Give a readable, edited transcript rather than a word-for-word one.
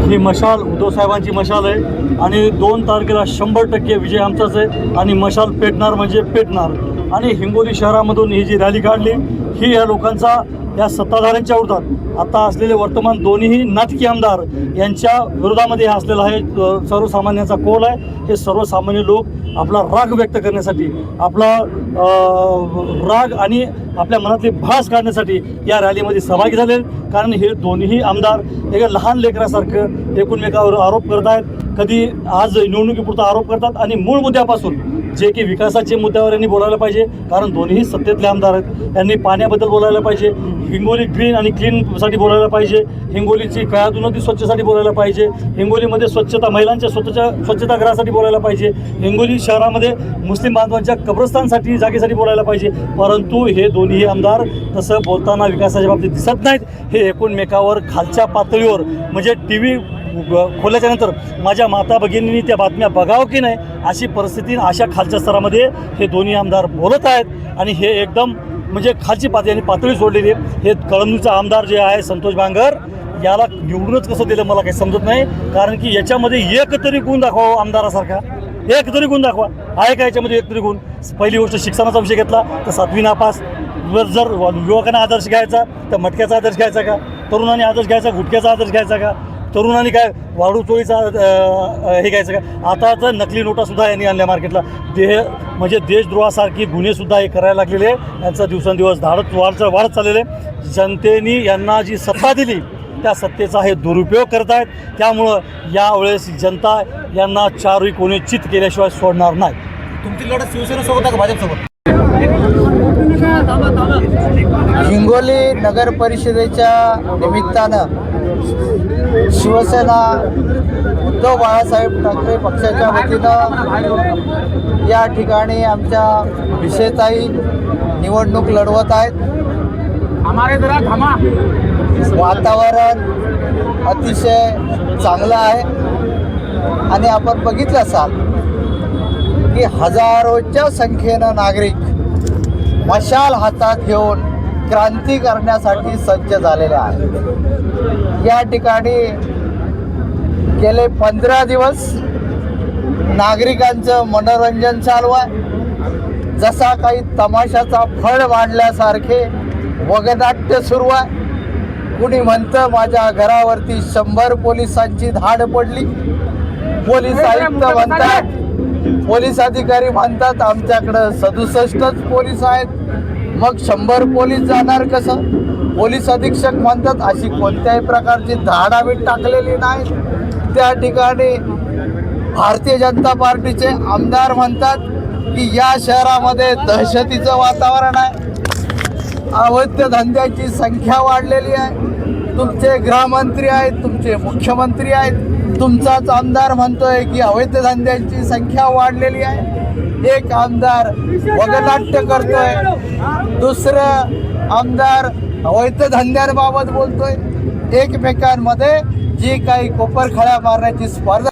ही मशाल उद्धव साहेबांची मशाल आहे आणि 2 तारखेला 100% विजय आमचाच आहे आणि मशाल पेटणार म्हणजे पेटणार। आणि हिंगोली शहरामधून ही जी रॅली काढली ही या लोकांचा या सत्ताधाऱ्यांच्या विरोधात आता असलेले वर्तमान दोन्ही नाटकी आमदार यांच्या विरोधामध्ये हा असलेला आहे सर्वसामान्यांचा कौल आहे। हे सर्वसामान्य लोक आपला राग व्यक्त करण्यासाठी आपला राग आणि आपल्या मनातली भास काढण्यासाठी या रॅलीमध्ये सहभागी झाले। कारण हे दोन्ही आमदार एका लहान लेकरासारखं एकमेकावर आरोप करत आहेत, कधी आज निवडणुकीपुरता आरोप करतात आणि मूळ मुद्द्यापासून जे की विकासाचे मुद्द्यावर यांनी बोलायला पाहिजे, कारण दोन्ही सत्तेतले आमदार आहेत। यांनी पाण्याबद्दल बोलायला पाहिजे, हिंगोली ग्रीन आणि क्लीनसाठी बोलायला पाहिजे, हिंगोलीची कळ्यातून स्वच्छसाठी बोलायला पाहिजे, हिंगोलीमध्ये स्वच्छता महिलांच्या स्वच्छतागृहासाठी बोलायला पाहिजे, हिंगोली शहरामध्ये मुस्लिम बांधवांच्या कब्रस्तानसाठी जागेसाठी बोलायला पाहिजे। परंतु हे दोन्ही आमदार तसं बोलताना विकासाच्या बाबतीत दिसत नाहीत। हे एकमेकावर खालच्या पातळीवर म्हणजे TV खोल्याच्यानंतर माझ्या माता भगिनींनी त्या बातम्या बघावं की नाही अशी परिस्थिती अशा खालच्या स्तरामध्ये हे दोन्ही आमदार बोलत आहेत। आणि हे एकदम म्हणजे खालची पातळी सोडलेली आहे। हे कळमनुरीचा आमदार जे आहे संतोष बांगर याला निवडूनच कसं दिलं मला काही समजत नाही, कारण की याच्यामध्ये एक तरी गुण दाखवा आमदारासारखा, एक तरी गुण दाखवा आहे का याच्यामध्ये एक तरी गुण। पहिली गोष्ट शिक्षणाचा विषय घेतला तर 7वी नापास। जर युवकांना आदर्श घ्यायचा तर मटक्याचा आदर्श घ्यायचा का, तरुणांनी आदर्श घ्यायचा गुटख्याचा आदर्श घ्यायचा का, तरुणांनी काय वाढू चोळीचा हे घ्यायचं का। आता तर नकली नोटासुद्धा यांनी आणल्या मार्केटला। म्हणजे देशद्रोहासारखी गुन्हेसुद्धा हे करायला लागलेले, यांचं दिवसेंदिवस वाढत चाललेलं आहे। जनतेने यांना जी सत्ता दिली त्या सत्तेचा हे दुरुपयोग करत आहेत। त्यामुळं यावेळेस जनता यांना चारही कोणी चित केल्याशिवाय सोडणार नाही। तुमची लढत शिवसेनेसोबत आहे का भाजपसोबत? हिंगोली नगर परिषदेच्या निमित्तानं शिवसेना उद्धव बाळासाहेब ठाकरे पक्षाच्या वतीनं या ठिकाणी आमच्या विषयताई निवडणूक लढवत आहेत। वातावरण अतिशय चांगलं आहे आणि आपण बघितलं असाल की हजारोच्या संख्येनं नागरिक मशाल हातात घेऊन क्रांती करण्यासाठी सज्ज झालेले आहेत। या ठिकाणी गेले 15 दिवस नागरिकांचं मनोरंजन चालू आहे। जसा काही तमाशाचा फळ मांडल्यासारखे वगनाट्य सुरू आहे। कुणी म्हणतं माझ्या घरावरती 100 पोलिसांची धाड पडली, पोलीस आयुक्त म्हणतात, पोलीस अधिकारी म्हणतात आमच्याकडं 67च पोलीस आहेत, मग 100 पोलीस जाणार कसं? पोलीस अधीक्षक म्हणतात अशी कोणत्याही प्रकारची धाड आम्ही टाकलेली नाही। त्या ठिकाणी भारतीय जनता पार्टीचे आमदार म्हणतात की या शहरामध्ये दहशतीचं वातावरण आहे, अवैध धंद्याची संख्या वाढलेली आहे। तुमचे गृहमंत्री आहेत, तुमचे मुख्यमंत्री आहेत, तुमचाच आमदार म्हणतोय की अवैध धंद्यांची संख्या वाढलेली आहे। एक आमदार वगनाट्य करतोय, दुसरं आमदार अवैध धंद्यांबाबत बोलतोय। एकमेकांमध्ये जी काही कोपरखळ्या मारण्याची स्पर्धा